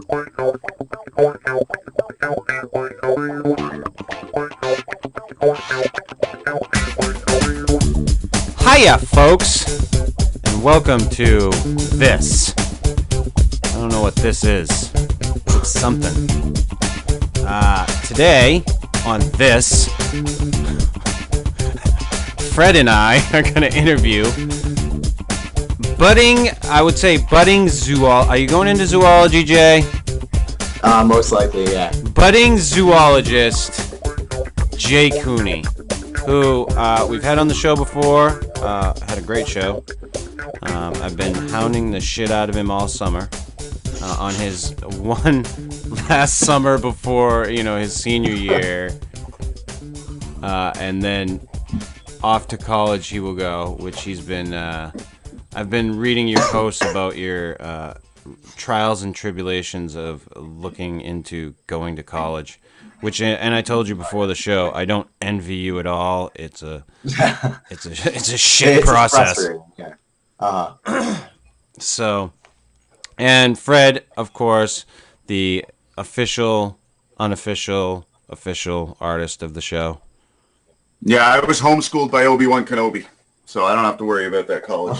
Hiya, folks, and welcome to this. I don't know what this is. It's something. Today, on this, Fred and I are going to interview budding zoologist. Are you going into zoology, Jay? Most likely, yeah. Budding zoologist Jay Cooney, who we've had on the show before. Had a great show. I've been hounding the shit out of him all summer on his one last summer before, his senior year. And then off to college he will go, which he's been... I've been reading your posts about your trials and tribulations of looking into going to college, and I told you before the show, I don't envy you at all. It's a shit process. Yeah. So, and Fred, of course, the official artist of the show. Yeah, I was homeschooled by Obi-Wan Kenobi, so I don't have to worry about that college.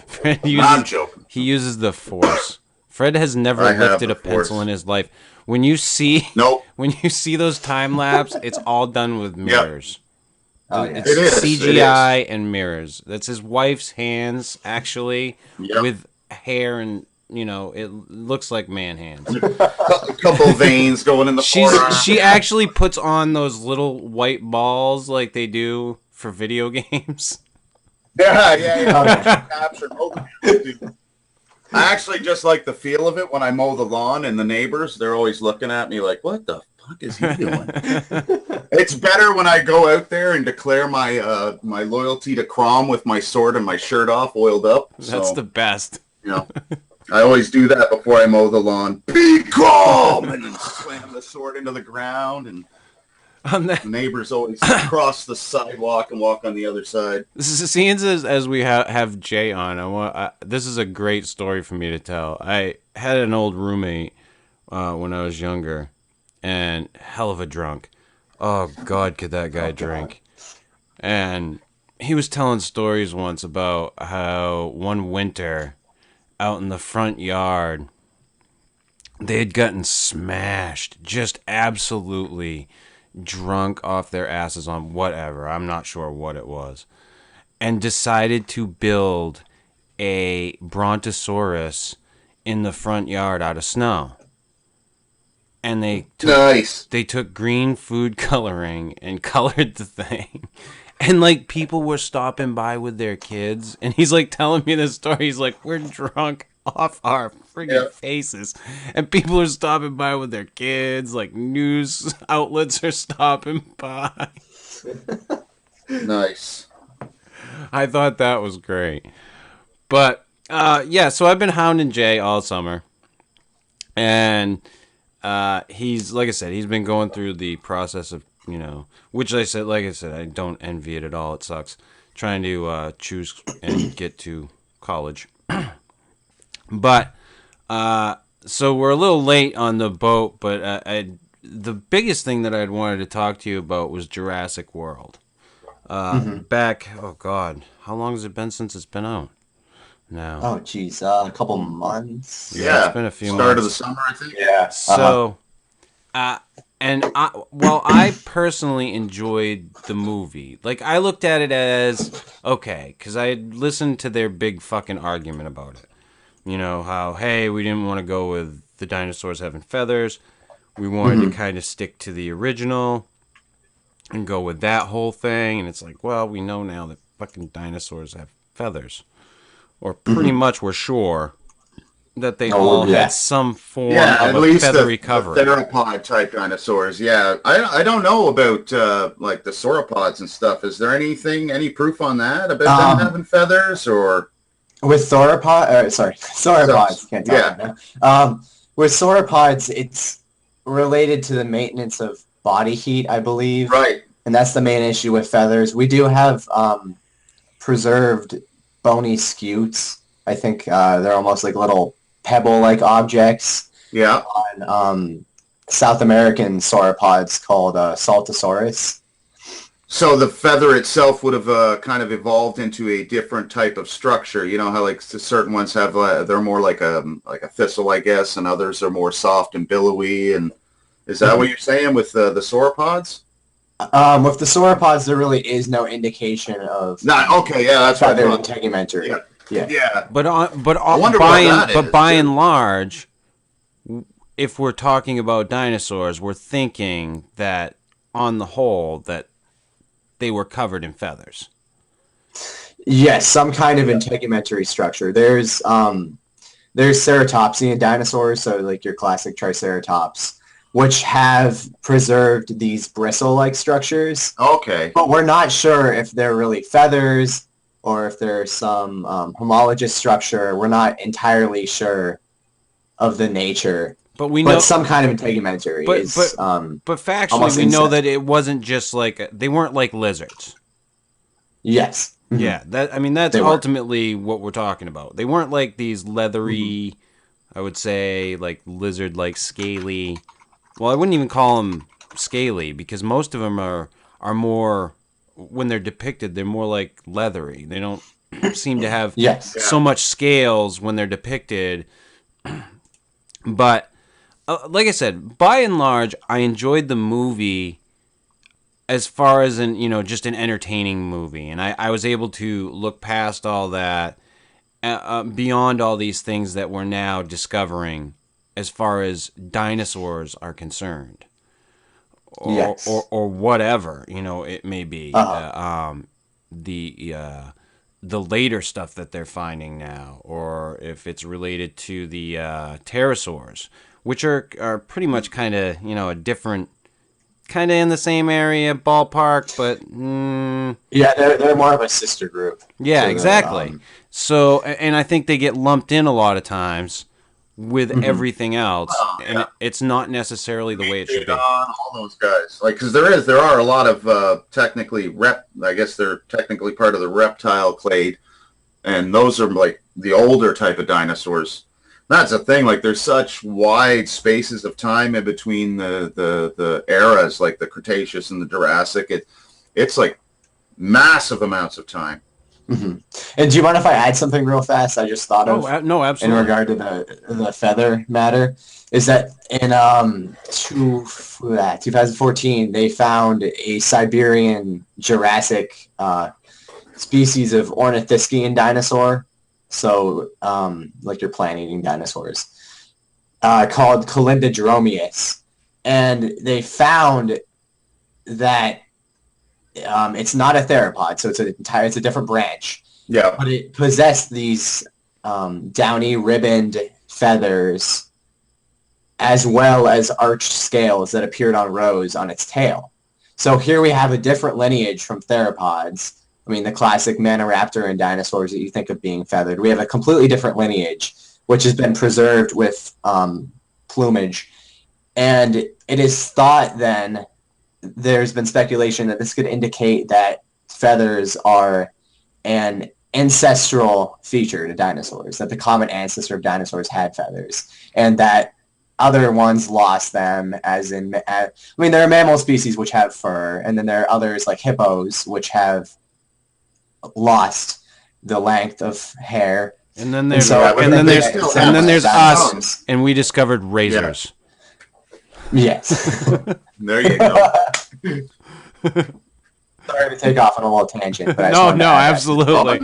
Fred I'm joking. He uses the Force. Fred has never lifted a pencil in his life. When you see those time lapse, it's all done with mirrors. Yep. Oh, yeah. It's CGI and mirrors. That's his wife's hands, actually, with hair and, it looks like man hands. A couple veins going in the forearm. She actually puts on those little white balls like they do for video games. Yeah. I actually just like the feel of it when I mow the lawn, and the neighbors, they're always looking at me like, what the fuck is he doing? It's better when I go out there and declare my my loyalty to Crom with my sword and my shirt off, oiled up. That's the best. I always do that before I mow the lawn. Be calm! And then slam the sword into the ground, and the neighbors always cross the sidewalk and walk on the other side. Seeing as we have Jay on, this is a great story for me to tell. I had an old roommate when I was younger, and hell of a drunk. Oh, God, could that guy drink. And he was telling stories once about how one winter out in the front yard, they had gotten smashed, just absolutely drunk off their asses on whatever, I'm not sure what it was, and decided to build a brontosaurus in the front yard out of snow. And they took green food coloring and colored the thing. And people were stopping by with their kids, and he's telling me this story. He's like, we're drunk off our friggin' faces, and people are stopping by with their kids, news outlets are stopping by. Nice. I thought that was great. But so I've been hounding Jay all summer, and he's, like I said, he's been going through the process of, which like I said, I don't envy it at all. It sucks trying to choose and get to college. But, so we're a little late on the boat, but the biggest thing that I'd wanted to talk to you about was Jurassic World. Back, oh God, how long has it been since it's been out? Now. Oh, geez, a couple months. Yeah, it's been a few Start months. of the summer, I think. Yeah. So, and I personally enjoyed the movie. I looked at it as, okay, because I had listened to their big fucking argument about it. How, hey, we didn't want to go with the dinosaurs having feathers. We wanted to kind of stick to the original and go with that whole thing. And it's well, we know now that fucking dinosaurs have feathers. Or pretty much we're sure that they all had some form of a feathery covering. The theropod type dinosaurs, yeah. I don't know about the sauropods and stuff. Is there any proof on that about them having feathers, or with sauropods? Can't talk right now. With sauropods, it's related to the maintenance of body heat, I believe. Right. And that's the main issue with feathers. We do have preserved bony scutes. I think they're almost like little pebble-like objects Yeah. on South American sauropods called Saltosaurus. So the feather itself would have kind of evolved into a different type of structure. You know how like certain ones have they're more like a thistle, I guess, and others are more soft and billowy. And is that what you're saying with the sauropods? With the sauropods, there really is no indication of Not okay. Yeah, that's what I feathered thought. integumentary. Yeah. Yeah. Yeah. But I wonder what that is, by too. and large, if we're talking about dinosaurs, we're thinking that on the whole that they were covered in feathers. Yes, some kind of integumentary structure. There's ceratopsian dinosaurs, so like your classic Triceratops, which have preserved these bristle-like structures. Okay. But we're not sure if they're really feathers or if there's some homologous structure. We're not entirely sure of the nature. But we know, but some kind of integumentary is. But factually, almost we know insect. that it wasn't just like they weren't like lizards. Yes. Mhm. Yeah, that's They ultimately what we're talking about. They weren't like these leathery, I would say, like lizard-like scaly. Well, I wouldn't even call them scaly because most of them are more, when they're depicted, they're more like leathery. They don't seem to have Yes. so much scales when they're depicted. But like I said, by and large, I enjoyed the movie as far as just an entertaining movie, and I was able to look past all that, beyond all these things that we're now discovering as far as dinosaurs are concerned, or Yes. or whatever it may be. The later stuff that they're finding now, or if it's related to the pterosaurs, which are pretty much kind of a different, kind of in the same area, ballpark, but Yeah, they're more of a sister group. yeah, to exactly. So, and I think they get lumped in a lot of times with everything else, and it's not necessarily the way it should be. All those guys, like, because there are a lot of technically I guess they're technically part of the reptile clade, and those are like the older type of dinosaurs. That's the thing. Like, there's such wide spaces of time in between the eras, like the Cretaceous and the Jurassic. It's like massive amounts of time. Mm-hmm. And do you mind if I add something real fast? I just thought of. No, in absolutely. regard to the feather matter, is that in 2014 they found a Siberian Jurassic species of ornithischian dinosaur, so like your plant-eating dinosaurs, called Calindodromeus, and they found that it's not a theropod, so it's a different branch. Yeah. But it possessed these downy ribboned feathers as well as arched scales that appeared on rows on its tail. So here we have a different lineage from theropods. I mean, the classic Maniraptor and dinosaurs that you think of being feathered. We have a completely different lineage, which has been preserved with plumage. And it is thought then, there's been speculation that this could indicate that feathers are an ancestral feature to dinosaurs, that the common ancestor of dinosaurs had feathers, and that other ones lost them, as in, I mean, there are mammal species which have fur, and then there are others like hippos which have lost the length of hair. And then there's and there's us, and we discovered razors. Yes. There you go. Sorry to take off on a little tangent, but no, absolutely.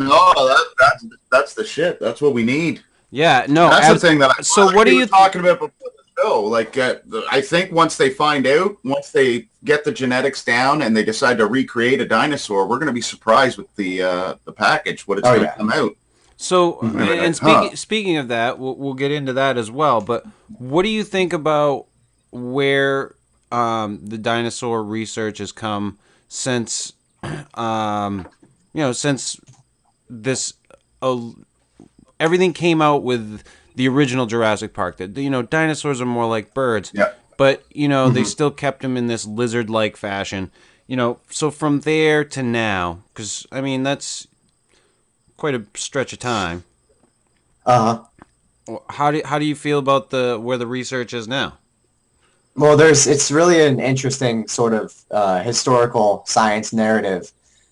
That's the shit. That's what we need. Yeah, no. That's the thing that so what are you talking about before the show? Like, I think once they get the genetics down and they decide to recreate a dinosaur, we're going to be surprised with the package, what it's going to come out. So, and speaking of that, we'll get into that as well. But what do you think about where the dinosaur research has come since, since this, everything came out with the original Jurassic Park? That dinosaurs are more like birds. Yeah. But they still kept them in this lizard-like fashion. So from there to now, because I mean that's quite a stretch of time. how do you feel about where the research is now? Well, it's really an interesting sort of historical science narrative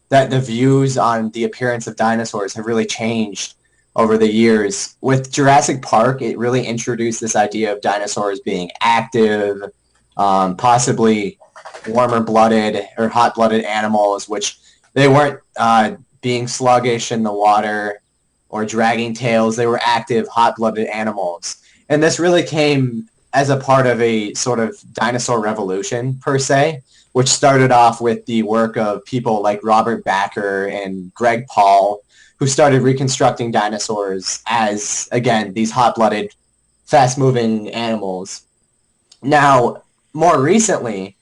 that the views on the appearance of dinosaurs have really changed over the years. With Jurassic Park, it really introduced this idea of dinosaurs being active, possibly warmer-blooded or hot-blooded animals, which they weren't being sluggish in the water or dragging tails. They were active, hot-blooded animals. And this really came as a part of a sort of dinosaur revolution, per se, which started off with the work of people like Robert Bakker and Greg Paul, who started reconstructing dinosaurs as, again, these hot-blooded, fast-moving animals. Now, more recently,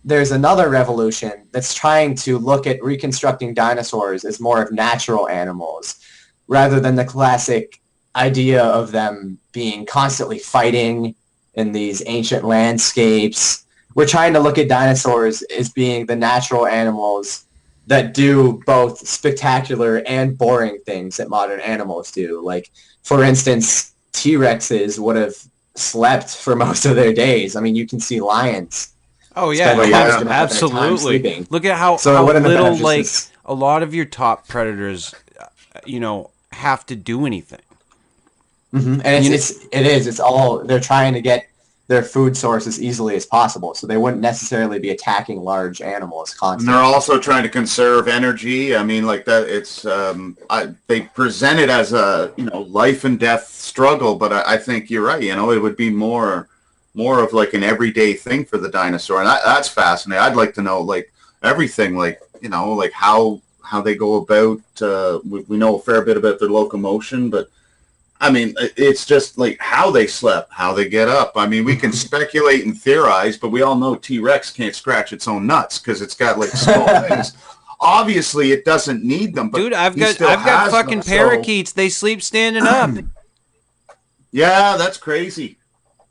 there's another revolution that's trying to look at reconstructing dinosaurs as more of natural animals, rather than the classic idea of them being constantly fighting in these ancient landscapes. We're trying to look at dinosaurs as being the natural animals that do both spectacular and boring things that modern animals do. Like, for instance, T-Rexes would have slept for most of their days. I mean, you can see lions. Oh yeah, absolutely. Look at how little, like, a lot of your top predators, have to do anything. Mm-hmm. And it's all, they're trying to get their food source as easily as possible, so they wouldn't necessarily be attacking large animals constantly. And they're also trying to conserve energy. I mean, like that. It's they present it as a life and death struggle, but I think you're right. It would be more of like an everyday thing for the dinosaur, and that's fascinating. I'd like to know like everything, like like how they go about. We know a fair bit about their locomotion, but I mean, it's just like how they slept, how they get up. I mean, we can speculate and theorize, but we all know T-Rex can't scratch its own nuts because it's got like small things. Obviously, it doesn't need them. But dude, I've got fucking parakeets. They sleep standing up. Yeah, that's crazy.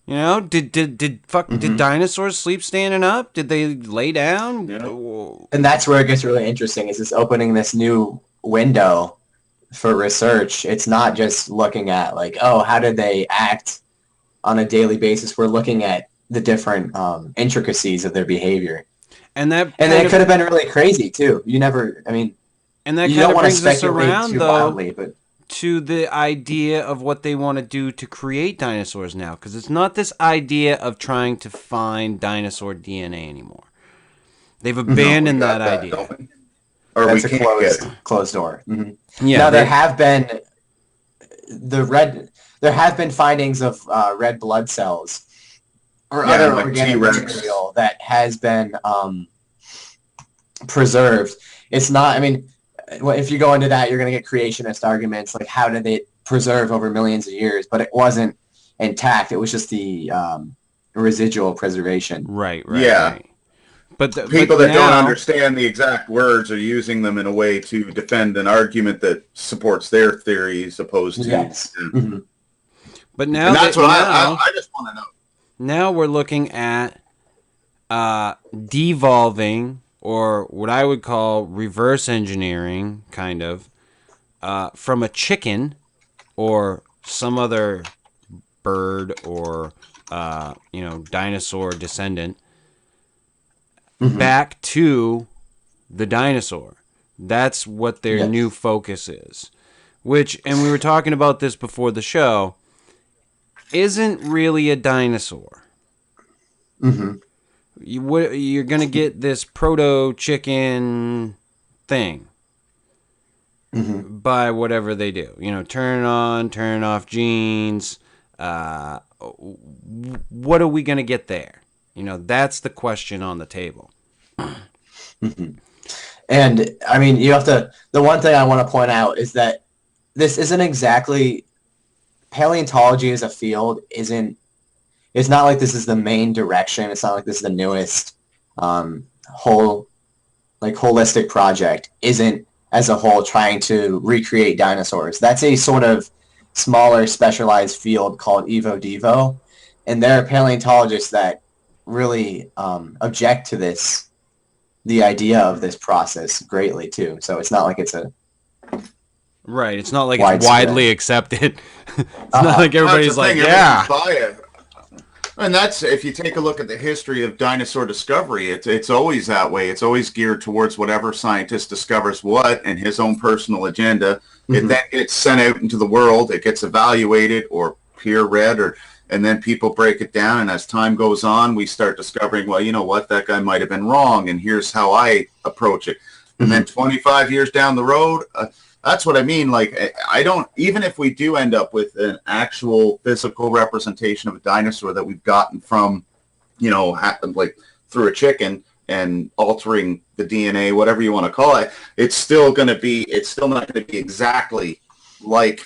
Did dinosaurs sleep standing up? Did they lay down? Yeah. And that's where it gets really interesting. Is this opening this new window for research? It's not just looking at like, how did they act on a daily basis? We're looking at the different intricacies of their behavior, and it could have been really crazy too. You that you don't want to speculate too wildly, but to the idea of what they want to do to create dinosaurs now, because it's not this idea of trying to find dinosaur DNA anymore. They've abandoned that idea. Or that's a closed door. Mm-hmm. Yeah. Now there have been findings of red blood cells or other organic material that has been preserved. It's not. I mean, if you go into that, you're going to get creationist arguments like how did it preserve over millions of years? But it wasn't intact. It was just the residual preservation. Right. Yeah. Right. But people that don't understand the exact words are using them in a way to defend an argument that supports their theories, opposed to. Yes. Mm-hmm. But now, and that's what I just want to know. Now we're looking at devolving, or what I would call reverse engineering, kind of, from a chicken or some other bird or dinosaur descendant. Mm-hmm. Back to the dinosaur. That's what their new focus is. And we were talking about this before the show, isn't really a dinosaur. Mm-hmm. You're going to get this proto-chicken thing by whatever they do. Turn on, turn off genes. What are we going to get there? That's the question on the table. Mm-hmm. And I mean, the one thing I want to point out is that this isn't exactly, paleontology as a field it's not like this is the main direction. It's not like this is the newest holistic project isn't as a whole trying to recreate dinosaurs. That's a sort of smaller specialized field called Evo Devo. And there are paleontologists that really object to the idea of this process greatly too. So it's not like it's Right. It's not like it's widespread. widely accepted. It's not like everybody's like, yeah. And that's, if you take a look at the history of dinosaur discovery, it's always that way. It's always geared towards whatever scientist discovers what and his own personal agenda. It then gets sent out into the world. It gets evaluated or peer read, and then people break it down. And as time goes on, we start discovering, well, you know what, that guy might have been wrong, and here's how I approach it. And then 25 years down the road, that's what I mean. Like, I don't, even if we do end up with an actual physical representation of a dinosaur that we've gotten from, you know, like through a chicken and altering the DNA, whatever you want to call it, it's still not going to be exactly like,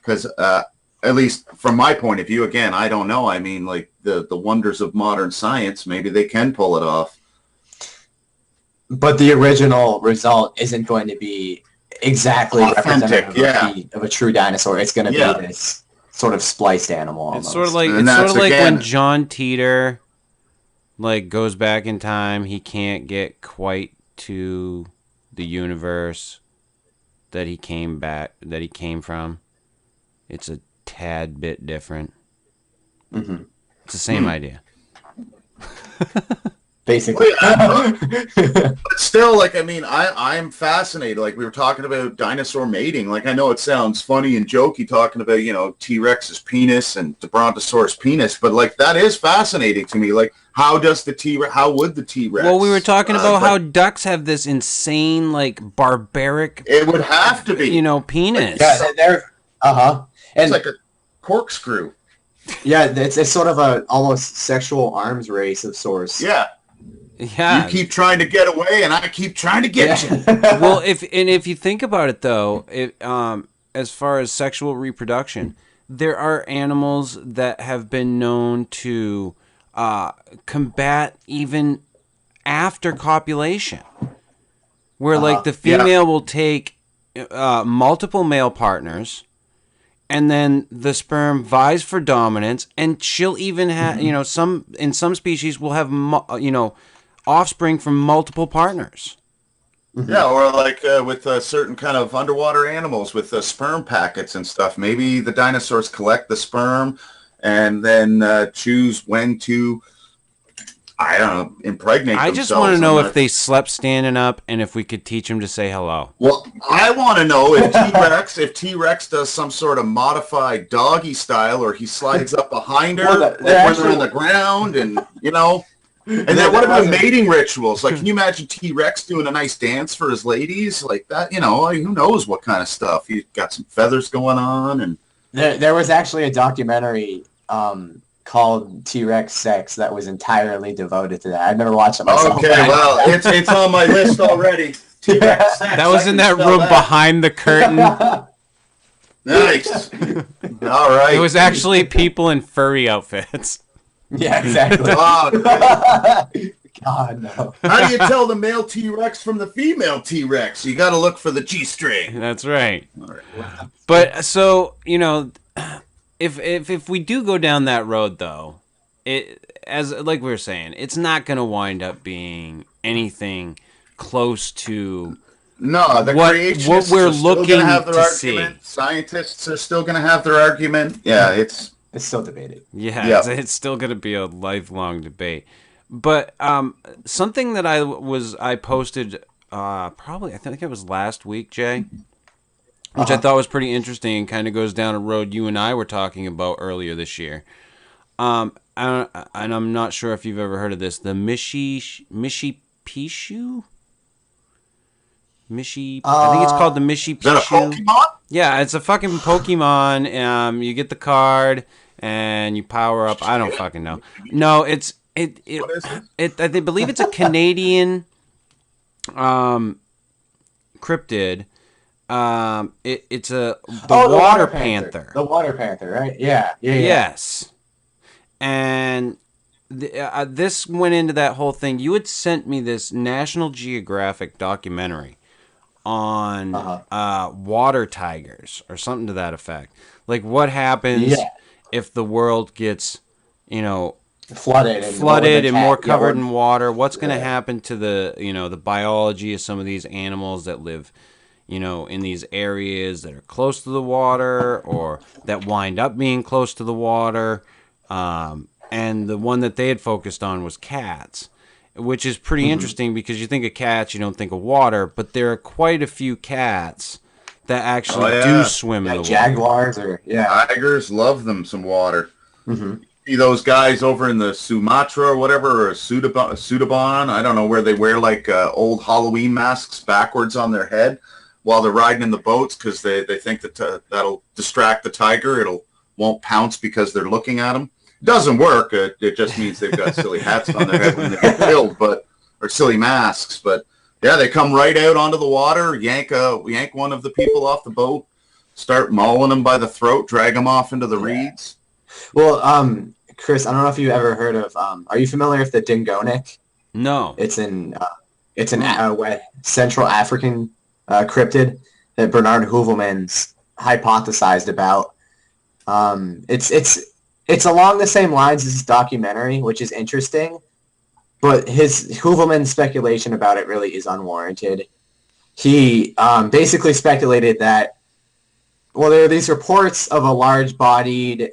because at least from my point of view, again, I don't know. I mean, like the wonders of modern science, maybe they can pull it off. But the original result isn't going to be exactly authentic, representative of a true dinosaur. It's going to be this sort of spliced animal almost. It's sort of like when John Teeter like goes back in time. He can't get quite to the universe that he came from. It's a tad bit different. Mm-hmm. It's the same idea. Basically. But still, like, I mean, I'm fascinated. Like, we were talking about dinosaur mating. Like, I know it sounds funny and jokey talking about, you know, T-Rex's penis and the Brontosaurus penis, but, like, that is fascinating to me. Like, how would the T-Rex... Well, we were talking about how ducks have this insane, like, barbaric... It would have to be. You know, penis. Yeah, they're... And it's like a corkscrew. Yeah, it's sort of a almost sexual arms race of sorts. Yeah. Yeah. You keep trying to get away, and I keep trying to get you. Well, if you think about it, though, as far as sexual reproduction, there are animals that have been known to combat even after copulation, where like the female will take multiple male partners, and then the sperm vies for dominance, and she'll even have, you know, in some species will have, you know, offspring from multiple partners. Yeah, or like with certain kind of underwater animals with sperm packets and stuff. Maybe the dinosaurs collect the sperm and then choose when to, I don't know, impregnate themselves. I just want to know if they slept standing up and if we could teach them to say hello. Well, I want to know if T-Rex does some sort of modified doggy style, or he slides up behind her when they're on the ground, and, you know... And then what about mating rituals? Like, can you imagine T-Rex doing a nice dance for his ladies? Like that, you know, who knows what kind of stuff. He's got some feathers going on. And there was actually a documentary called T-Rex Sex that was entirely devoted to that. I've never watched it myself. Okay, well, it's on my list already. T-Rex Sex. That was in that room behind the curtain. Nice. All right. It was actually people in furry outfits. Yeah, exactly. God, no. How do you tell the male T-Rex from the female T-Rex? You got to look for the G-string. That's right. But so, you know, if we do go down that road, though, as like we were saying, it's not going to wind up being anything close to what we're looking to see. Scientists are still going to have their argument. Yeah, it's still debated. Yeah, it's still going to be a lifelong debate. But something that I posted probably, I think it was last week, Jay, which I thought was pretty interesting and kind of goes down a road you and I were talking about earlier this year. And I'm not sure if you've ever heard of this, the Mishipishu? I think it's called the Mishipishu. Is that a Pokemon? Yeah, it's a fucking Pokemon. You get the card and you power up. I don't fucking know. No, what is it? I believe it's a Canadian cryptid. It's the water panther. The water panther, right? Yeah. Yes. And this went into that whole thing. You had sent me this National Geographic documentary on water tigers or something to that effect. Like, what happens if the world gets, you know, flooded and more covered in water? What's going to happen to the, you know, the biology of some of these animals that live, in these areas that are close to the water or that wind up being close to the water. And the one that they had focused on was cats, which is pretty interesting because you think of cats, you don't think of water, but there are quite a few cats that actually do swim in the jaguars water. Tigers love them some water. Mm-hmm. See those guys over in the Sumatra or whatever, or Sudabon, I don't know, where they wear like old Halloween masks backwards on their head while they're riding in the boats because they think that that'll distract the tiger. It'll won't pounce because they're looking at them. It doesn't work. It just means they've got silly hats on their head when they get killed, or silly masks. But yeah, they come right out onto the water, yank one of the people off the boat, start mauling them by the throat, drag them off into the reeds. Well, Chris, I don't know if you've ever heard of. Are you familiar with the Dingonic? No. It's an Central African cryptid that Bernard Hoovelman's hypothesized about. It's along the same lines as his documentary, which is interesting, but Hoovelman's speculation about it really is unwarranted. He basically speculated that, well, there are these reports of a large-bodied,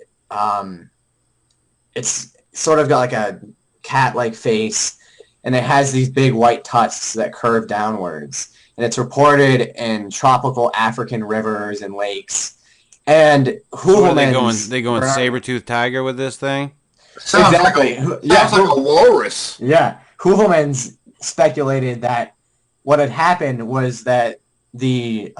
it's sort of got like a cat-like face, and it has these big white tusks that curve downwards, and it's reported in tropical African rivers and lakes. And Hoovelman's... They going saber-toothed tiger with this thing? Sounds exactly. Sounds like a walrus. Yeah. Hoovelman's speculated that what had happened was that the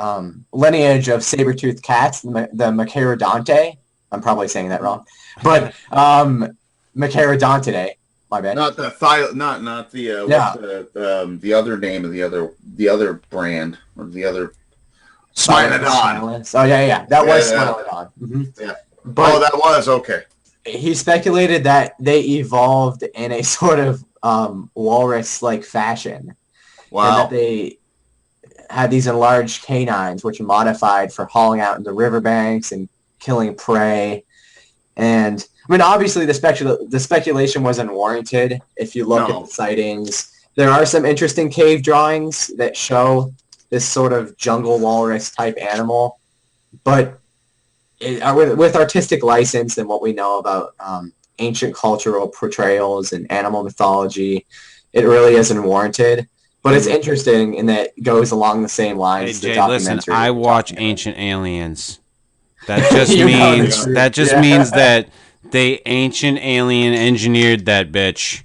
lineage of saber-toothed cats, the Machaerodonte, I'm probably saying that wrong, but Machaerodontidae, my bad. Not the the other name of the other brand or the other Smilodon. Oh yeah. That was Smilodon. Mm-hmm. Yeah. But that was okay. He speculated that they evolved in a sort of walrus-like fashion. Wow. And that they had these enlarged canines, which are modified for hauling out into riverbanks and killing prey. And I mean, obviously, the speculation was unwarranted. If you look at the sightings, there are some interesting cave drawings that show this sort of jungle walrus type animal, but with artistic license and what we know about ancient cultural portrayals and animal mythology, it really isn't warranted. But it's interesting in that it goes along the same lines as the documentary. Listen, I watch Ancient Aliens. That just means that they ancient alien engineered that bitch,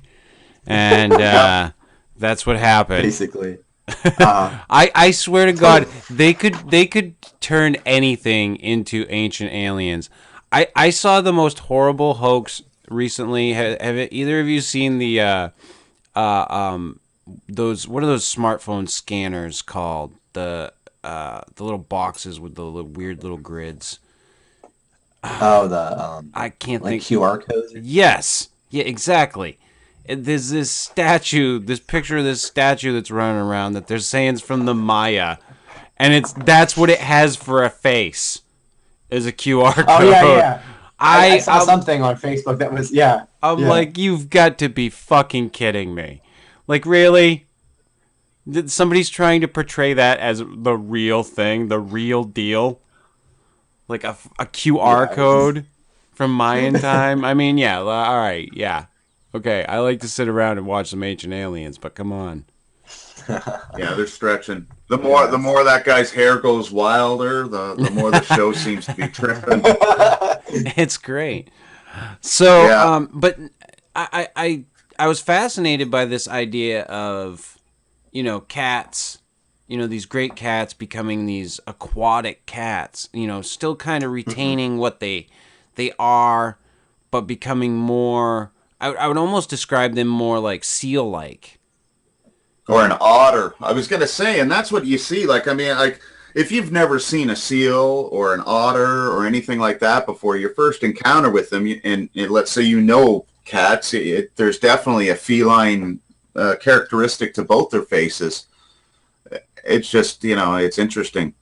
and that's what happened. Basically. I swear to God, they could turn anything into Ancient Aliens. I saw the most horrible hoax recently. Have either of you seen the those, what are those smartphone scanners called? The little boxes with the weird little grids. I can't think. QR codes. Yes. Yeah. Exactly. There's this picture of this statue that's running around that they're saying is from the Maya, and that's what it has for a face, is a QR code. Oh yeah. I saw something on Facebook that was like, you've got to be fucking kidding me. Like, really? Somebody's trying to portray that as the real thing, the real deal? Like a QR code from Mayan time? I mean, yeah, all right, yeah. Okay, I like to sit around and watch some Ancient Aliens, but come on. Yeah, they're stretching. The more that guy's hair goes wilder, the more the show seems to be tripping. It's great. So, but I was fascinated by this idea of, cats, these great cats becoming these aquatic cats, still kind of retaining what they are, but becoming more... I would almost describe them more like seal-like. Or an otter. I was going to say, and that's what you see. Like, I mean, like, if you've never seen a seal or an otter or anything like that before, your first encounter with them, and let's say cats, there's definitely a feline characteristic to both their faces. It's just, it's interesting.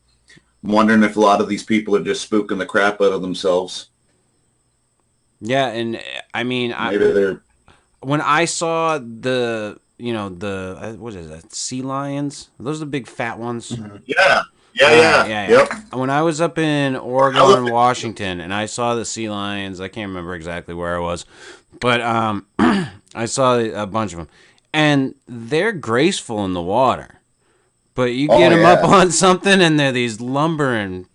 I'm wondering if a lot of these people are just spooking the crap out of themselves. Yeah, and I mean, when I saw the what is that? Sea lions? Are those the big fat ones? Yeah. Yeah. Yep. When I was up in Oregon and Washington, and I saw the sea lions, I can't remember exactly where I was, but I saw a bunch of them, and they're graceful in the water. But you get them up on something, and they're these lumbering,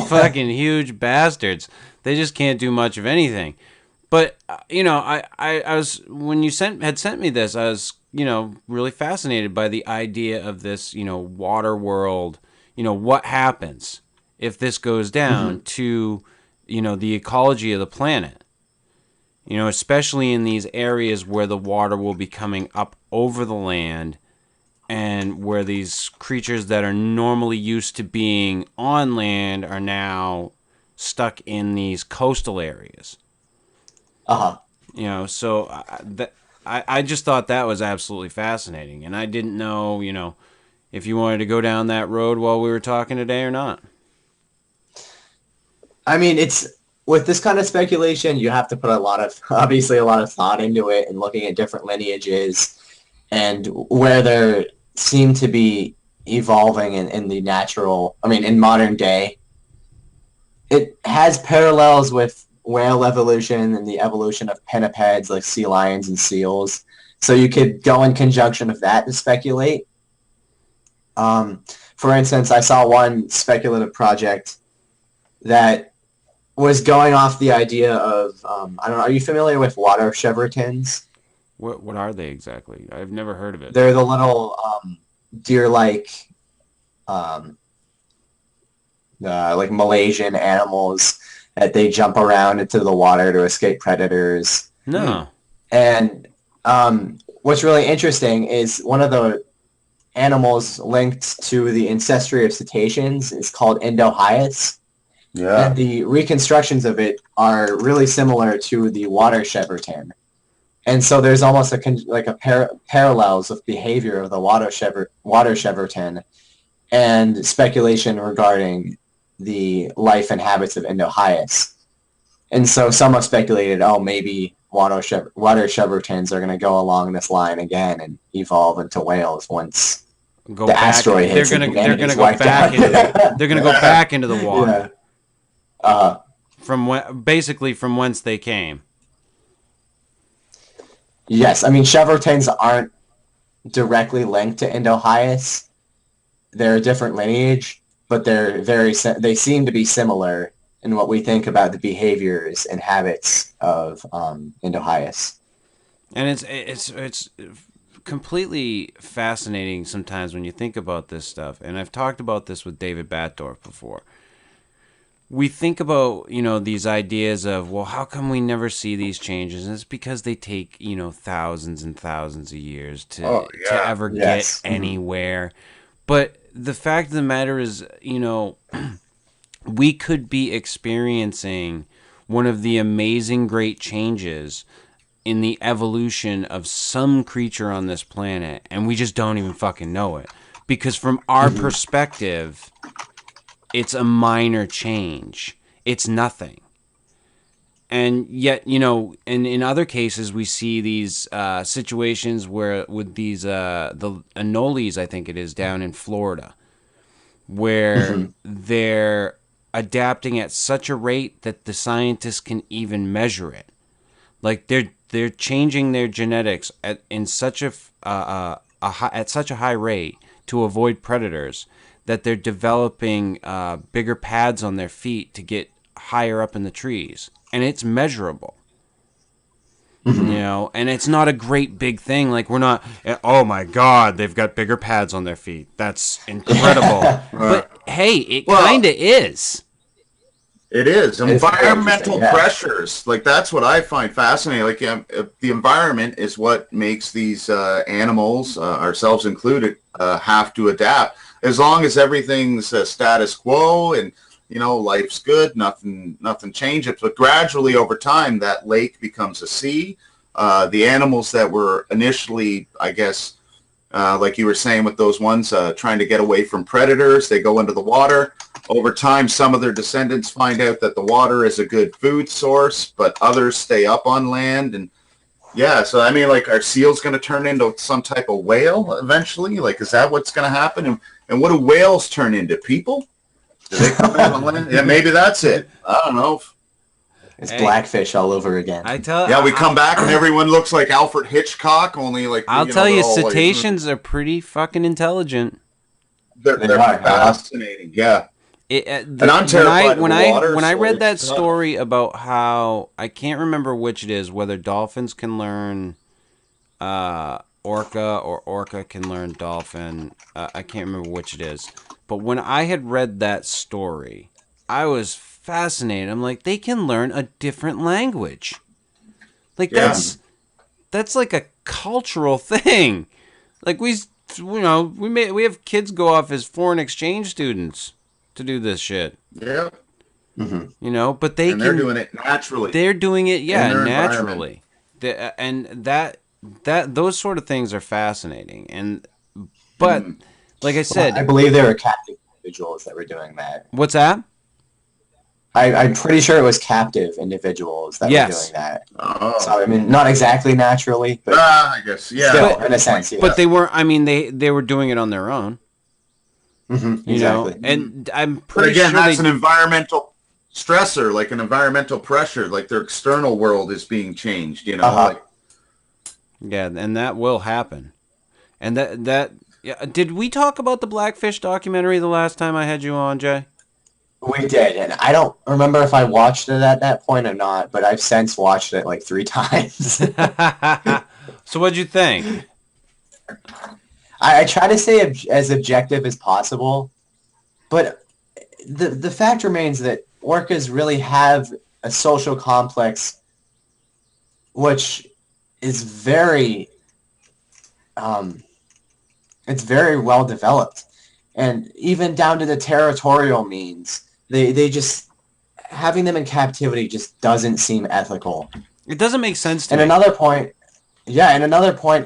fucking huge bastards. They just can't do much of anything. But I was when you had sent me this, I was really fascinated by the idea of this water world. What happens if this goes down to the ecology of the planet. Especially in these areas where the water will be coming up over the land, and where these creatures that are normally used to being on land are now stuck in these coastal areas. So I just thought that was absolutely fascinating, and I didn't know, if you wanted to go down that road while we were talking today or not. I mean, it's with this kind of speculation, you have to put obviously a lot of thought into it, and looking at different lineages and where they're seem to be evolving in the natural, in modern day. It has parallels with whale evolution and the evolution of pinnipeds like sea lions and seals. So you could go in conjunction with that and speculate. For instance, I saw one speculative project that was going off the idea of, I don't know, are you familiar with water chevrotins? What are they exactly? I've never heard of it. They're the little deer-like, like Malaysian animals that they jump around into the water to escape predators. No. And what's really interesting is one of the animals linked to the ancestry of cetaceans is called Indohyus. Yeah. And the reconstructions of it are really similar to the water chevrotin. And so there's almost parallels of behavior of the water chevrotin and speculation regarding the life and habits of Indohyus. And so some have speculated, maybe water chevrotins are going to go along this line again and evolve into whales once the asteroid hits. They're going to go back into the water. Yeah. Basically from whence they came. Yes, chevrotins aren't directly linked to Indohyus. They're a different lineage, but they seem to be similar in what we think about the behaviors and habits of Indohyus. And it's completely fascinating sometimes when you think about this stuff. And I've talked about this with David Batdorf before. We think about, these ideas of, well, how come we never see these changes? And it's because they take, thousands and thousands of years to ever get anywhere. But the fact of the matter is, we could be experiencing one of the amazing great changes in the evolution of some creature on this planet, and we just don't even fucking know it. Because from our perspective, it's a minor change. It's nothing. And yet, and in other cases, we see these situations where with these, the anoles, I think it is, down in Florida, where they're adapting at such a rate that the scientists can even measure it. Like they're changing their genetics at such a high rate to avoid predators that they're developing bigger pads on their feet to get higher up in the trees. And it's measurable. And it's not a great big thing. Like, we're not, oh my God, they've got bigger pads on their feet. That's incredible. But hey, it kind of is. It is. Environmental pressures. Like, that's what I find fascinating. Like, the environment is what makes these animals, ourselves included, have to adapt. As long as everything's status quo and, life's good, nothing changes. But gradually over time, that lake becomes a sea. The animals that were initially, I guess, like you were saying with those ones, trying to get away from predators, they go into the water. Over time, some of their descendants find out that the water is a good food source, but others stay up on land. And yeah, so are seals going to turn into some type of whale eventually? Like, is that what's going to happen? And what do whales turn into? People? Do they come out on land? Yeah, maybe that's it. I don't know. It's Blackfish all over again. We come back and everyone looks like Alfred Hitchcock, only like... I'll tell you, cetaceans are pretty fucking intelligent. They're fascinating, yeah. And I'm terrified when of the water. When I read that story about how... I can't remember which it is, whether dolphins can learn orca or orca can learn dolphin. I can't remember which it is. But when I had read that story, I was fascinated. I'm like, they can learn a different language. Like that's like a cultural thing. Like we have kids go off as foreign exchange students to do this shit. Yeah. Mm-hmm. You know, but they're doing it naturally. They're doing it, naturally. And that those sort of things are fascinating. But like I said, I believe there were captive individuals that were doing that. What's that? I'm pretty sure it was captive individuals that were doing that. Oh. So, I mean, not exactly naturally, but I guess, yeah. Still, in a sense, yeah. But they were, I mean, they were doing it on their own. Mm-hmm, exactly. Know? And I'm pretty sure that's an environmental stressor, like an environmental pressure, like their external world is being changed, you know? Uh-huh. Yeah, and that will happen. And that did we talk about the Blackfish documentary the last time I had you on, Jay? We did, and I don't remember if I watched it at that point or not, but I've since watched it like 3 times. So what'd you think? I try to stay as objective as possible, but the fact remains that orcas really have a social complex which is very it's very well developed, and even down to the territorial means. They just, having them in captivity just doesn't seem ethical. It doesn't make sense to me. And another point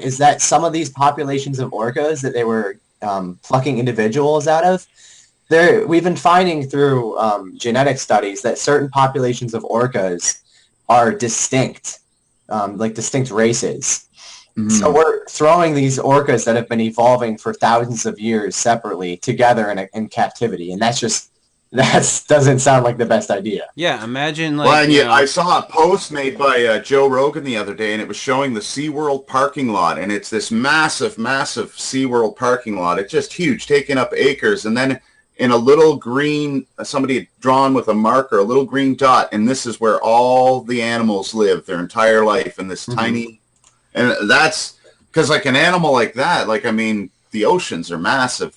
is that some of these populations of orcas that they were plucking individuals out of, we've been finding through genetic studies that certain populations of orcas are distinct, like distinct races. Mm-hmm. So we're throwing these orcas that have been evolving for thousands of years separately together in captivity, and that doesn't sound like the best idea. Yeah, imagine like. Well, and I saw a post made by Joe Rogan the other day, and it was showing the SeaWorld parking lot, and it's this massive, massive SeaWorld parking lot. It's just huge, taking up acres, and then in a little green, somebody had drawn with a marker, a little green dot, and this is where all the animals live their entire life in this tiny. And that's because, like, an animal like that, like, I mean, the oceans are massive.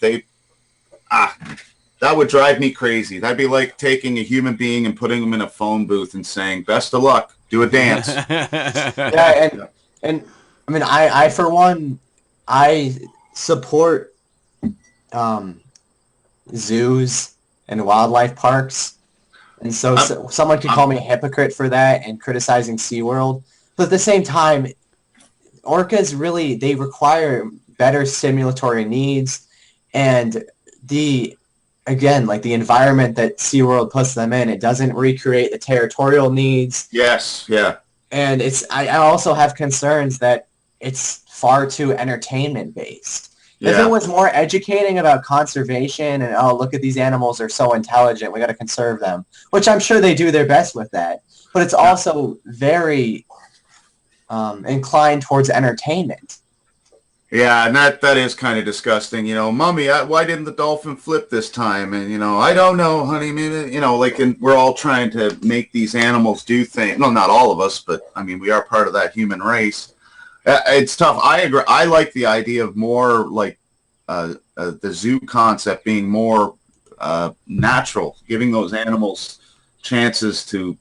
That would drive me crazy. That'd be like taking a human being and putting them in a phone booth and saying, "Best of luck, do a dance." Yeah, and I mean, I for one, I support zoos and wildlife parks, and so someone could call me a hypocrite for that and criticizing SeaWorld. But at the same time, orcas really, they require better stimulatory needs, and again, like the environment that SeaWorld puts them in, it doesn't recreate the territorial needs. Yes, yeah. And I also have concerns that it's far too entertainment-based. Yeah. If it was more educating about conservation and, oh, look at these animals, they're so intelligent, we got to conserve them, which I'm sure they do their best with that. But it's also very inclined towards entertainment. Yeah, and that is kind of disgusting. You know, Mommy, why didn't the dolphin flip this time? And, I don't know, honey. Maybe, and we're all trying to make these animals do things. No, not all of us, but, I mean, we are part of that human race. It's tough. I agree. I like the idea of more, like, the zoo concept being more natural, giving those animals chances to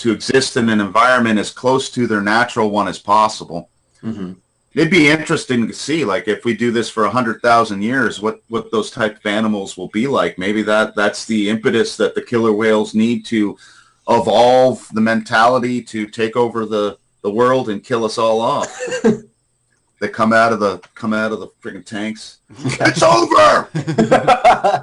exist in an environment as close to their natural one as possible. Mm-hmm. It'd be interesting to see, like, if we do this for 100,000 years, what those type of animals will be like. Maybe that's the impetus that the killer whales need to evolve the mentality to take over the world and kill us all off. They come out of the freaking tanks. It's over.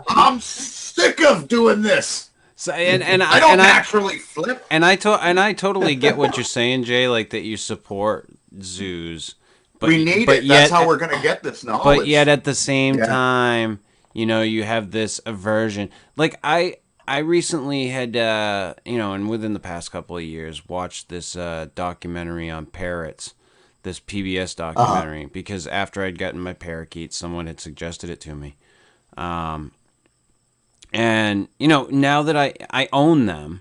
I'm sick of doing this. So and I don't naturally flip. And I totally get what you're saying, Jay. Like that you support zoos. But we need it. That's how we're going to get this knowledge. But yet at the same time, You have this aversion. Like I recently had, and within the past couple of years, watched this documentary on parrots, this PBS documentary, because after I'd gotten my parakeets, someone had suggested it to me. And, now that I own them,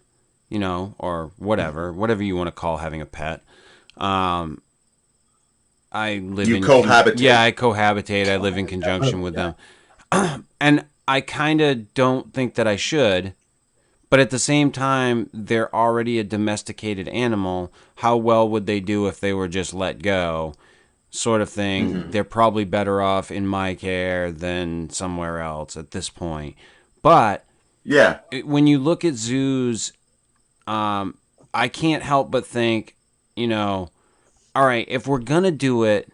or whatever you want to call having a pet, I live You in cohabitate. Yeah, I cohabitate. I live in conjunction with them. And I kind of don't think that I should, but at the same time, they're already a domesticated animal. How well would they do if they were just let go? Sort of thing. They're probably better off in my care than somewhere else at this point. But Yeah. when you look at zoos, I can't help but think, all right, if we're gonna do it,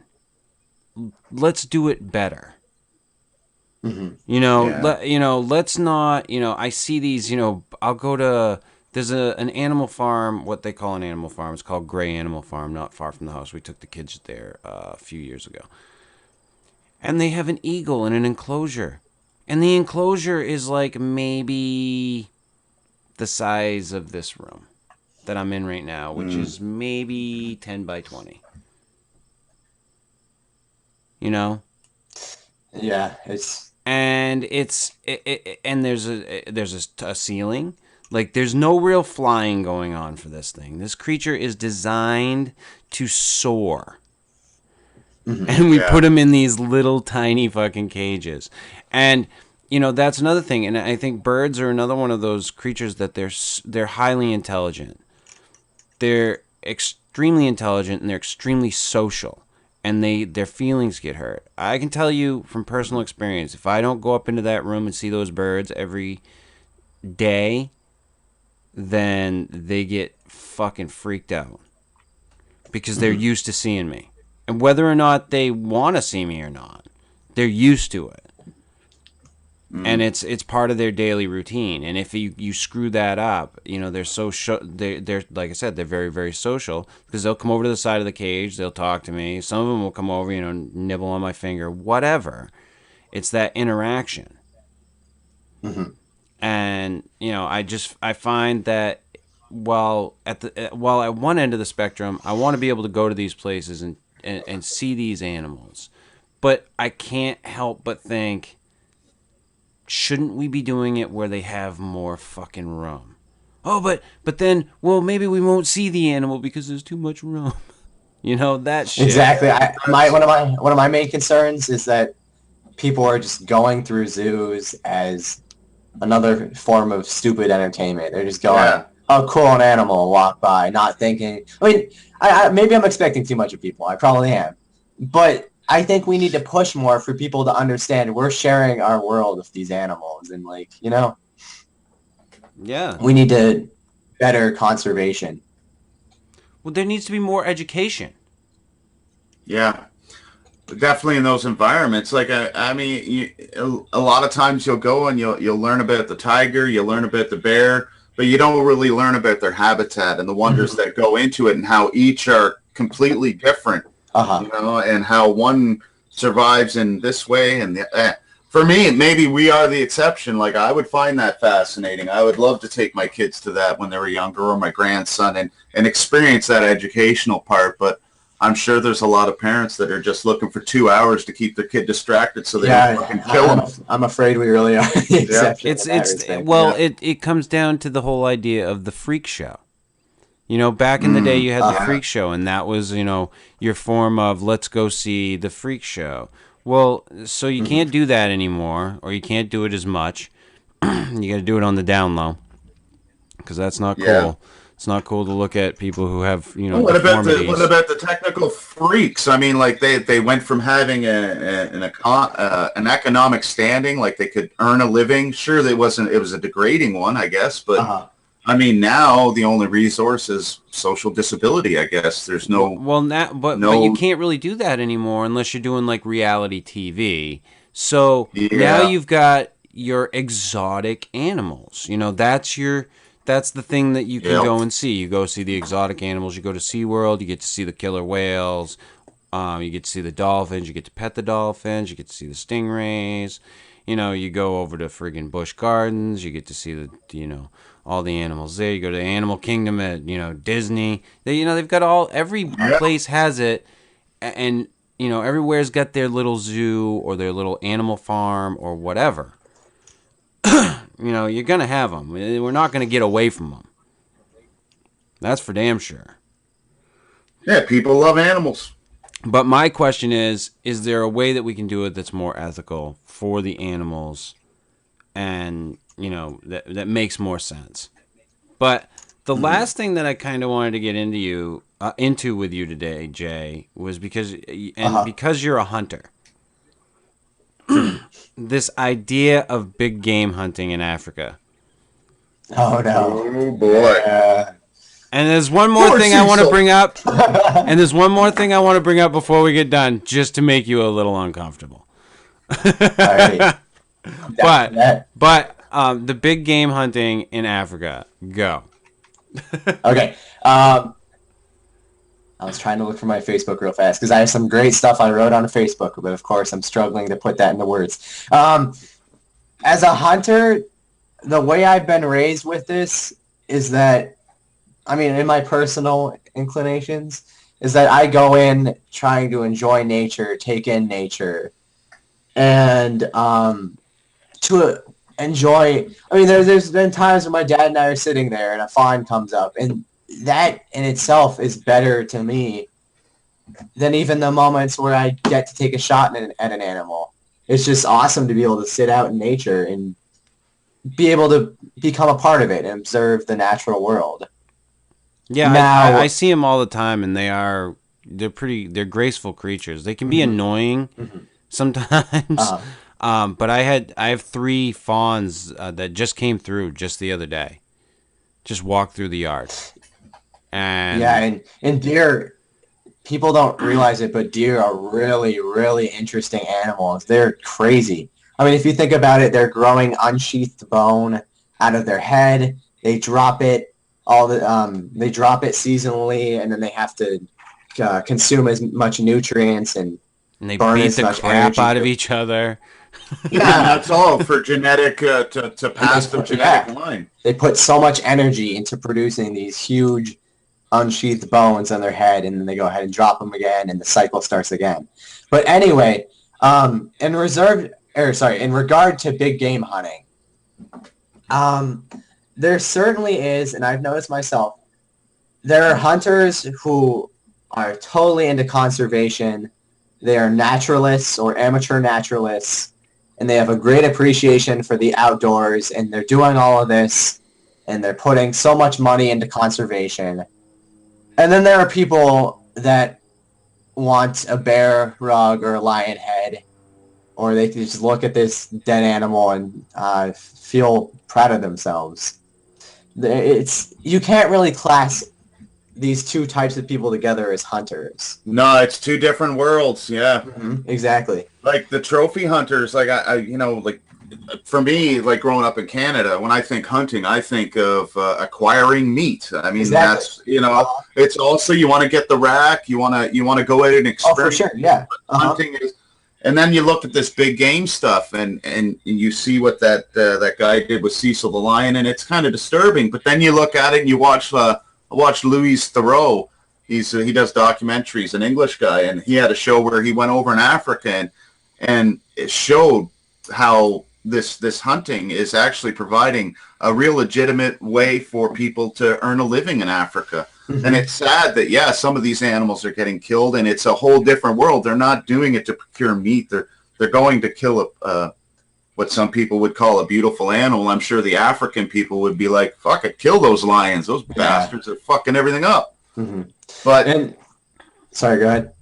let's do it better. Let's not. I see these. I'll go to. There's an animal farm. What they call an animal farm. It's called Gray Animal Farm, not far from the house. We took the kids there a few years ago, and they have an eagle in an enclosure, and the enclosure is like maybe the size of this room that I'm in right now, which is maybe 10 by 20. Yeah, it's And and there's a ceiling. Like there's no real flying going on for this thing. This creature is designed to soar. And we put him in these little tiny fucking cages. And that's another thing. And I think birds are another one of those creatures that they're highly intelligent. They're extremely intelligent and they're extremely social. And their feelings get hurt. I can tell you from personal experience, if I don't go up into that room and see those birds every day, then they get fucking freaked out because they're used to seeing me. And whether or not they want to see me or not, they're used to it. And it's part of their daily routine. And if you screw that up, they're they're like I said, they're very, very social because they'll come over to the side of the cage, they'll talk to me. Some of them will come over, nibble on my finger, whatever. It's that interaction. And I find that while at one end of the spectrum, I want to be able to go to these places and see these animals, but I can't help but think, shouldn't we be doing it where they have more fucking room? Oh, but then, well, maybe we won't see the animal because there's too much room. That shit. exactly. One of my main concerns is that people are just going through zoos as another form of stupid entertainment. They're just going, oh, cool, an animal, walk by, not thinking. I mean, I maybe I'm expecting too much of people. I probably am, but I think we need to push more for people to understand we're sharing our world with these animals, and Yeah. we need to better conservation. Well, there needs to be more education. Yeah. Definitely in those environments. Like, I mean, a lot of times you'll go and you'll learn about the tiger, you'll learn about the bear, but you don't really learn about their habitat and the wonders that go into it and how each are completely different. And how one survives in this way. And for me, maybe we are the exception. Like, I would find that fascinating. I would love to take my kids to that when they were younger, or my grandson, and experience that educational part. But I'm sure there's a lot of parents that are just looking for 2 hours to keep their kid distracted so they don't fucking kill them. I'm afraid we really are the exception. It comes down to the whole idea of the freak show. Back in the day, you had the freak show, and that was, your form of let's go see the freak show. Well, so you can't do that anymore, or you can't do it as much. You got to do it on the down low, because that's not cool. Yeah. It's not cool to look at people who have, what about deformities. the technical freaks? I mean, like they went from having an economic standing, like they could earn a living. Sure, it was a degrading one, I guess, but. I mean, now the only resource is social disability, I guess. There's no... But you can't really do that anymore unless you're doing, like, reality TV. So now you've got your exotic animals. That's the thing that you can go and see. You go see the exotic animals. You go to SeaWorld. You get to see the killer whales. You get to see the dolphins. You get to pet the dolphins. You get to see the stingrays. You go over to friggin' Busch Gardens, you get to see all the animals there. You go to the Animal Kingdom at, Disney. They've got every Yeah. place has it, and everywhere's got their little zoo or their little animal farm or whatever. You're gonna have them. We're not gonna get away from them. That's for damn sure. Yeah, people love animals. But my question is there a way that we can do it that's more ethical for the animals and, that makes more sense? But the last thing that I kind of wanted to get into with you today, Jay, was because you're a hunter. This idea of big game hunting in Africa. Oh no. Oh boy. And there's one more thing I want to bring up. And there's one more thing I want to bring up before we get done, just to make you a little uncomfortable. Alright. But the big game hunting in Africa. Go. Okay. I was trying to look for my Facebook real fast because I have some great stuff I wrote on Facebook, but of course I'm struggling to put that into words. As a hunter, the way I've been raised with this is that, in my personal inclinations, is that I go in trying to enjoy nature, take in nature, and to enjoy. There's been times when my dad and I are sitting there and a fawn comes up, and that in itself is better to me than even the moments where I get to take a shot at an animal. It's just awesome to be able to sit out in nature and be able to become a part of it and observe the natural world. Yeah, now, I see them all the time, and they're graceful creatures. They can be annoying sometimes. But I have 3 fawns that just came through just the other day. Just walked through the yard. And deer, people don't realize it, but deer are really, really interesting animals. They're crazy. If you think about it, they're growing unsheathed bone out of their head. They drop it seasonally, and then they have to consume as much nutrients and they burn beat as the much crap energy out of each other. Yeah, that's all for genetic to pass the genetic line. They put so much energy into producing these huge unsheathed bones on their head, and then they go ahead and drop them again, and the cycle starts again. But anyway, in regard to big game hunting, there certainly is, and I've noticed myself, there are hunters who are totally into conservation. They are naturalists or amateur naturalists, and they have a great appreciation for the outdoors, and they're doing all of this, and they're putting so much money into conservation. And then there are people that want a bear rug or a lion head, or they can just look at this dead animal and feel proud of themselves. You can't really class these two types of people together as hunters. No, it's 2 different worlds. Yeah, exactly. Like the trophy hunters, like for me, like growing up in Canada, when I think hunting, I think of acquiring meat. Exactly. That's it's also you want to get the rack, you want to go out and experiment. Oh, for sure, yeah. Hunting is. And then you look at this big game stuff, and you see what that guy did with Cecil the lion, and it's kind of disturbing. But then you look at it and you watch Louis Theroux. He does documentaries, an English guy, and he had a show where he went over in Africa and it showed how this hunting is actually providing a real legitimate way for people to earn a living in Africa. And it's sad that, some of these animals are getting killed, and it's a whole different world. They're not doing it to procure meat. They're going to kill what some people would call a beautiful animal. I'm sure the African people would be like, fuck it, kill those lions. Those bastards are fucking everything up. But sorry, go ahead.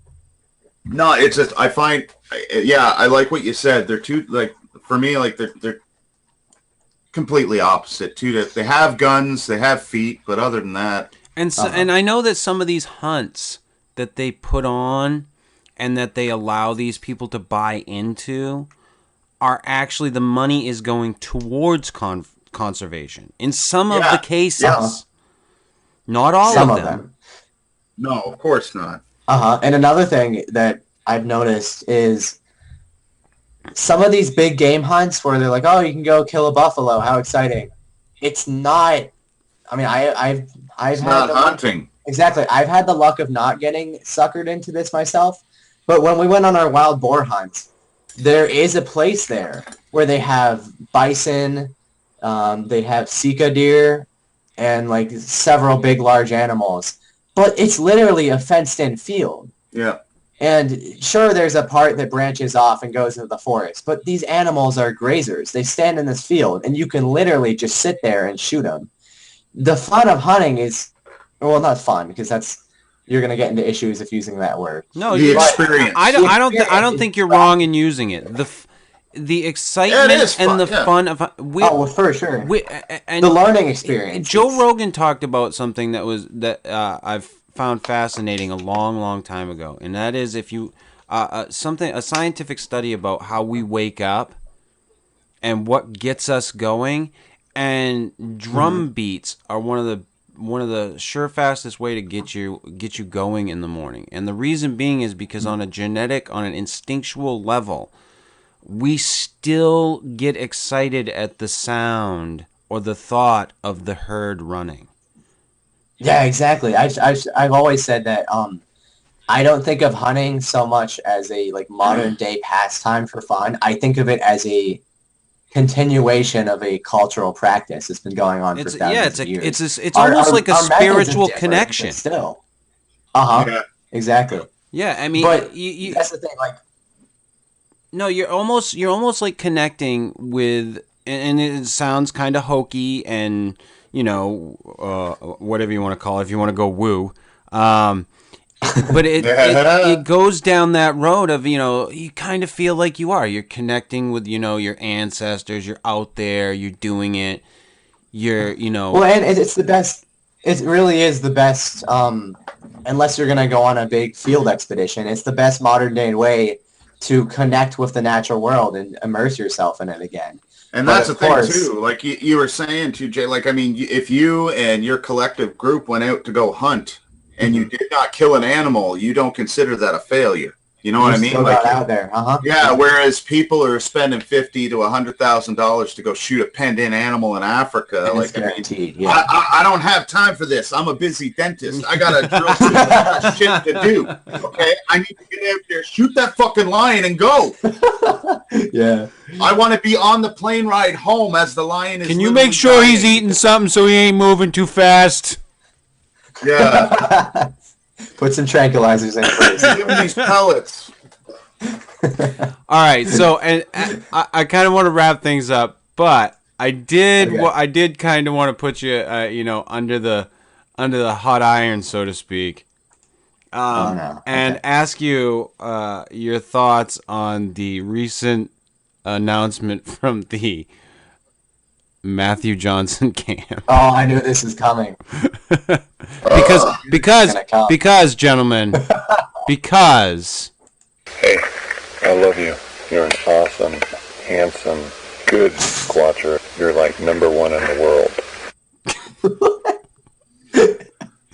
No, it's just, I find, I like what you said. They're too, like, for me, like, they're completely opposite. They have guns, they have feet, but other than that. And and I know that some of these hunts that they put on and that they allow these people to buy into are actually, the money is going towards conservation in some of the cases. Not all some of them. No, of course not. And another thing that I've noticed is some of these big game hunts where they're like, oh, you can go kill a buffalo. How exciting. It's not, I mean, I've It's had not hunting. exactly. I've had the luck of not getting suckered into this myself. But when we went on our wild boar hunt, there is a place there where they have bison, they have sika deer, and like several big, large animals. But it's literally a fenced-in field. Yeah. And sure, there's a part that branches off and goes into the forest, but these animals are grazers. They stand in this field, and you can literally just sit there and shoot them. The fun of hunting is, well, not fun, because you're going to get into issues if using that word. No, The experience. I don't think you're wrong in using it. The excitement and the fun of well, for sure. And the learning experience. Joe Rogan talked about something that I've found fascinating a long time ago, and that is if you a scientific study about how we wake up and what gets us going, and drum beats are one of the sure fastest way to get you going in the morning. And the reason being is because on an instinctual level, we still get excited at the sound or the thought of the herd running. Yeah, exactly. I've always said that I don't think of hunting so much as a like modern day pastime for fun. I think of it as a continuation of a cultural practice that's been going on for thousands of years. It's almost like a spiritual connection. Still. Yeah. Exactly. Yeah, I mean, but that's the thing. Like, no, you're almost like connecting with, and it sounds kind of hokey and whatever you want to call it, if you want to go woo. But it goes down that road of, you kind of feel like you're connecting with, your ancestors. You're out there, you're doing it. Well, and it's the best. It really is the best. Unless you're gonna go on a big field expedition, it's the best modern day way to connect with the natural world and immerse yourself in it again. And that's the thing too. Like you were saying too, Jay. Like, I mean, if you and your collective group went out to go hunt and you did not kill an animal, you don't consider that a failure. You know what I mean? Still got out there. Yeah. Whereas people are spending $50,000 to $100,000 to go shoot a penned-in animal in Africa, and like, guaranteed. I don't have time for this. I'm a busy dentist. I got a drill shit to do. Okay, I need to get out there, shoot that fucking lion, and go. Yeah. I want to be on the plane ride home as the lion is. Can you make sure he's eating something so he ain't moving too fast? Yeah. Put some tranquilizers in place. Give him these pellets. All right, so and I kind of want to wrap things up, but I did kind of want to put you under the hot iron, so to speak. And ask you your thoughts on the recent announcement from the Matthew Johnson camp. Oh, I knew this was coming. because gentlemen, because. Hey, I love you. You're an awesome, handsome, good squatcher. You're like number one in the world.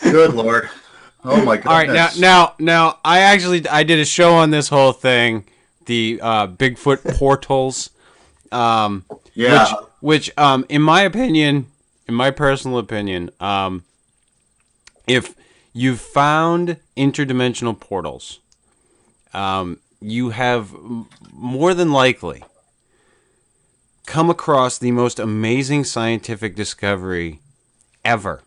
Good Lord. Oh my goodness. All right, now I did a show on this whole thing, the Bigfoot portals. Which in my personal opinion, if you've found interdimensional portals, you have more than likely come across the most amazing scientific discovery ever.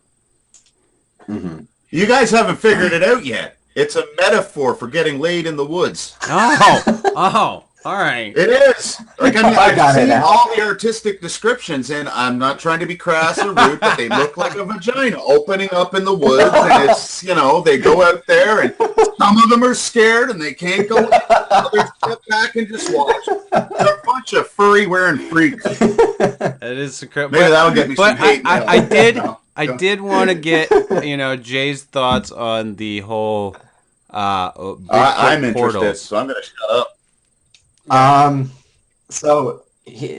Mm-hmm. You guys haven't figured it out yet. It's a metaphor for getting laid in the woods. Oh, all right. It is. Like, I mean, I've seen all the artistic descriptions, and I'm not trying to be crass or rude, but they look like a vagina opening up in the woods, and it's, they go out there, and some of them are scared, and they can't go. Others step back and just watch. They're a bunch of furry-wearing freaks. That is incredible. Maybe that'll get me some hate. I did want to get Jay's thoughts on the whole I'm interested, portals. so I'm going to shut up. So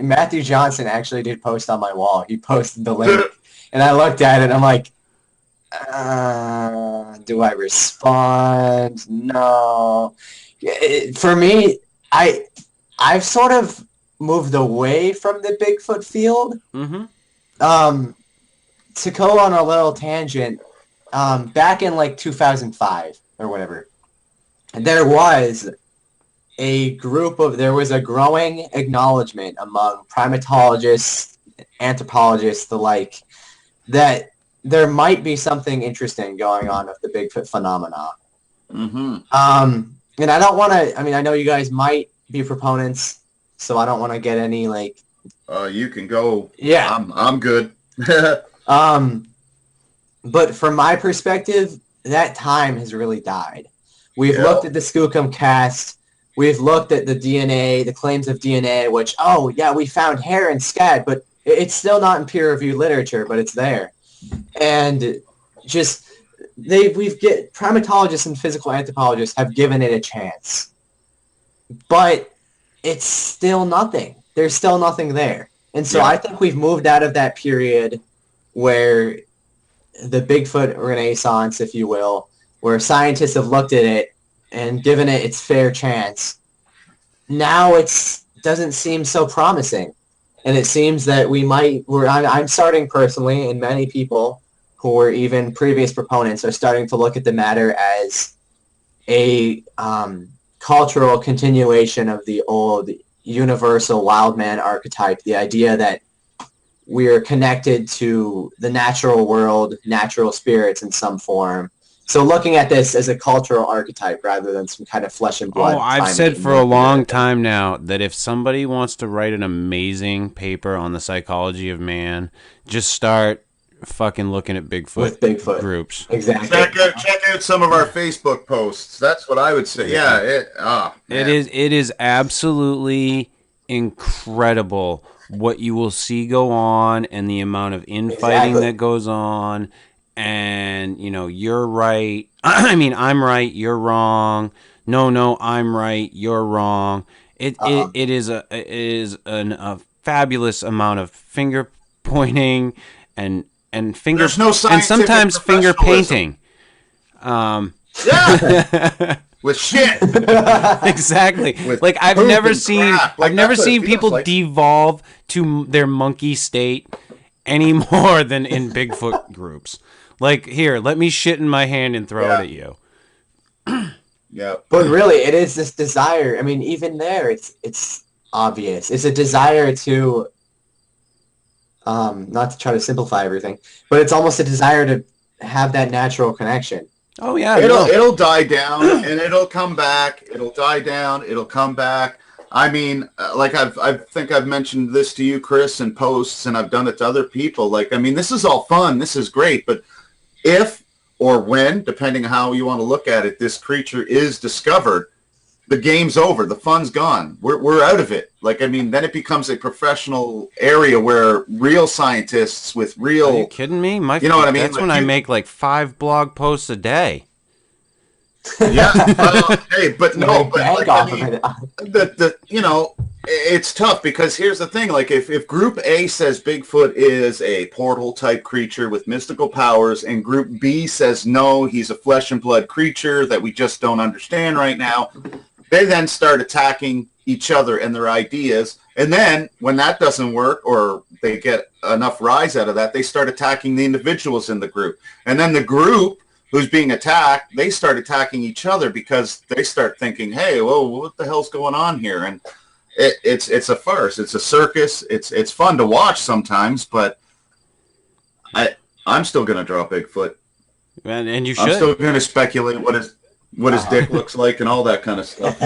Matthew Johnson actually did post on my wall. He posted the link, and I looked at it. And I'm like, do I respond? No. For me, I I've sort of moved away from the Bigfoot field. Mm-hmm. To go on a little tangent, back in like 2005 or whatever, there was a growing acknowledgement among primatologists, anthropologists, the like, that there might be something interesting going on with the Bigfoot phenomena. Mm-hmm. And I don't want to, I mean, I know you guys might be proponents, so I don't want to get any, like... You can go. Yeah. I'm good. But from my perspective, that time has really died. We've Yeah. looked at the Skookum cast. We've looked at the DNA, the claims of DNA, which, oh, yeah, we found hair and scat, but it's still not in peer-reviewed literature, but it's there. And just, primatologists and physical anthropologists have given it a chance. But it's still nothing. There's still nothing there. And so Yeah. I think we've moved out of that period where the Bigfoot Renaissance, if you will, where scientists have looked at it and given it its fair chance. Now it doesn't seem so promising. And it seems that I'm starting personally, and many people who were even previous proponents are starting to look at the matter as a cultural continuation of the old universal wild man archetype, the idea that we are connected to the natural world, natural spirits in some form. So looking at this as a cultural archetype rather than some kind of flesh and blood. Oh, I've said for a long time now that if somebody wants to write an amazing paper on the psychology of man, just start fucking looking at Bigfoot, with Bigfoot groups. Exactly. Check out some of our Facebook posts. That's what I would say. Yeah. It is absolutely incredible what you will see go on and the amount of infighting that goes on. And, you know, you're right. I mean, I'm right. You're wrong. No, I'm right. You're wrong. It is a fabulous amount of finger pointing and finger. There's no and sometimes finger painting. Yeah. With shit. Exactly. With like I've poop never and seen crap. Like, I've never that's what it seen feels people like. devolve to their monkey state any more than in Bigfoot groups. Like, here, let me shit in my hand and throw it at you. Yeah. But really, it is this desire. I mean, even there, it's obvious. It's a desire to, not to try to simplify everything, but it's almost a desire to have that natural connection. Oh yeah, it'll die down and it'll come back. It'll die down. It'll come back. I mean, like I think I've mentioned this to you, Chris, in posts, and I've done it to other people. Like, I mean, this is all fun. This is great, but if or when, depending on how you want to look at it, this creature is discovered, the game's over. The fun's gone. We're out of it. Like, I mean, then it becomes a professional area where real scientists with real... Are you kidding me? You know what I mean? That's like when I make like 5 blog posts a day. Yeah. Hey, but no, but like, I mean, you know, it's tough because here's the thing. Like, if Group A says Bigfoot is a portal type creature with mystical powers, and Group B says no, he's a flesh and blood creature that we just don't understand right now, they then start attacking each other and their ideas. And then when that doesn't work, or they get enough rise out of that, they start attacking the individuals in the group. And then the group who's being attacked, they start attacking each other because they start thinking, hey, whoa, what the hell's going on here? And it's a farce. It's a circus. It's fun to watch sometimes, but I'm still going to draw Bigfoot. And you should. I'm still going to speculate what his dick looks like and all that kind of stuff.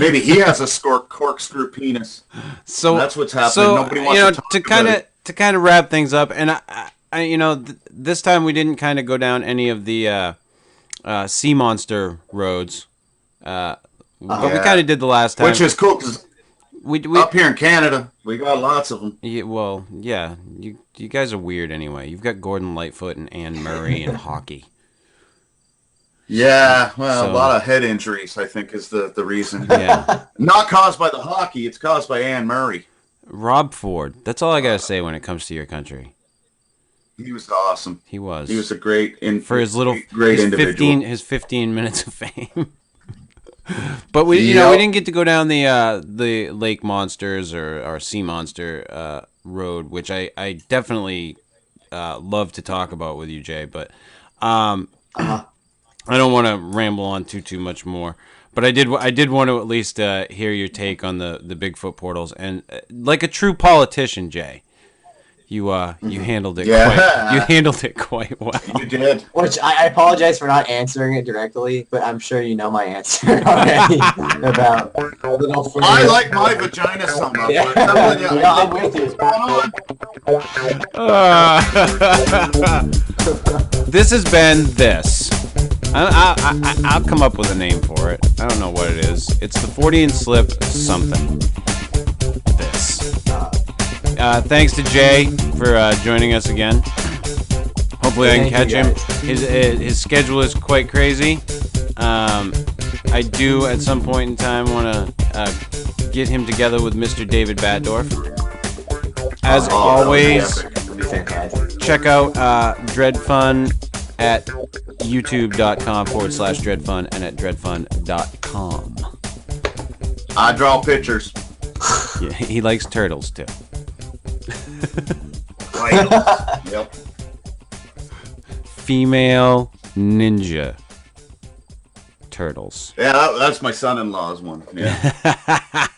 Maybe he has a corkscrew penis. So that's what's happening. So, nobody wants to talk about it. To kind of wrap things up, and I you know, this time we didn't kind of go down any of the sea monster roads, but we kind of did the last time, which is cool because we up here in Canada we got lots of them. Yeah, well, yeah, you guys are weird anyway. You've got Gordon Lightfoot and Anne Murray and hockey. Yeah, well, a lot of head injuries, I think, is the reason. Yeah, not caused by the hockey; it's caused by Anne Murray. Rob Ford. That's all I gotta say when it comes to your country. He was awesome. He was. He was a great for his little great individual. His 15 minutes of fame. But we Yep. we didn't get to go down the lake monsters or sea monster road, which I definitely love to talk about with you, Jay. But Uh-huh. I don't want to ramble on too much more. But I did want to at least hear your take on the Bigfoot portals, and like a true politician, Jay, you handled it quite well. You did. Which I apologize for not answering it directly, but I'm sure you know my answer already about little furry. I like my vagina some up. Yeah. I'm telling you, Yeah, I I'm think with you. what's going on. This has been this. I'll come up with a name for it. I don't know what it is. It's the Fortean slip something. This. Thanks to Jay for joining us again. Hopefully I can Thank catch you, him. guys. His schedule is quite crazy. I do at some point in time want to get him together with Mr. David Batdorf. As always, It'll be fantastic. check out Dred Funn at youtube.com/Dred Funn and at dredfunn.com. I draw pictures. Yeah, he likes turtles too. Right. Yep. Female ninja turtles. Yeah, that's my son-in-law's one. Yeah.